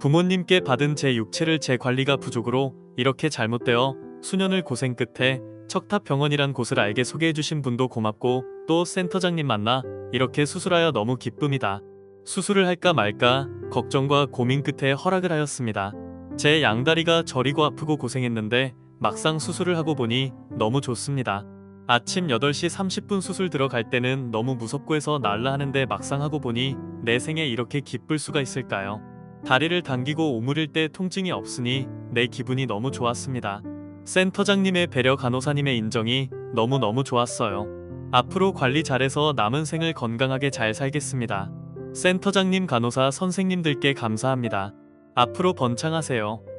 부모님께 받은 제 육체를 제 관리가 부족으로 이렇게 잘못되어 수년을 고생 끝에 척탑병원이란 곳을 알게 소개해주신 분도 고맙고 또 센터장님 만나 이렇게 수술하여 너무 기쁨이다. 수술을 할까 말까 걱정과 고민 끝에 허락을 하였습니다. 제 양다리가 저리고 아프고 고생했는데 막상 수술을 하고 보니 너무 좋습니다. 아침 8시 30분 수술 들어갈 때는 너무 무섭고 해서 날라 하는데 막상 하고 보니 내 생에 이렇게 기쁠 수가 있을까요? 다리를 당기고 오므릴 때 통증이 없으니 내 기분이 너무 좋았습니다. 센터장님의 배려, 간호사님의 인정이 너무너무 좋았어요. 앞으로 관리 잘해서 남은 생을 건강하게 잘 살겠습니다. 센터장님, 간호사 선생님들께 감사합니다. 앞으로 번창하세요.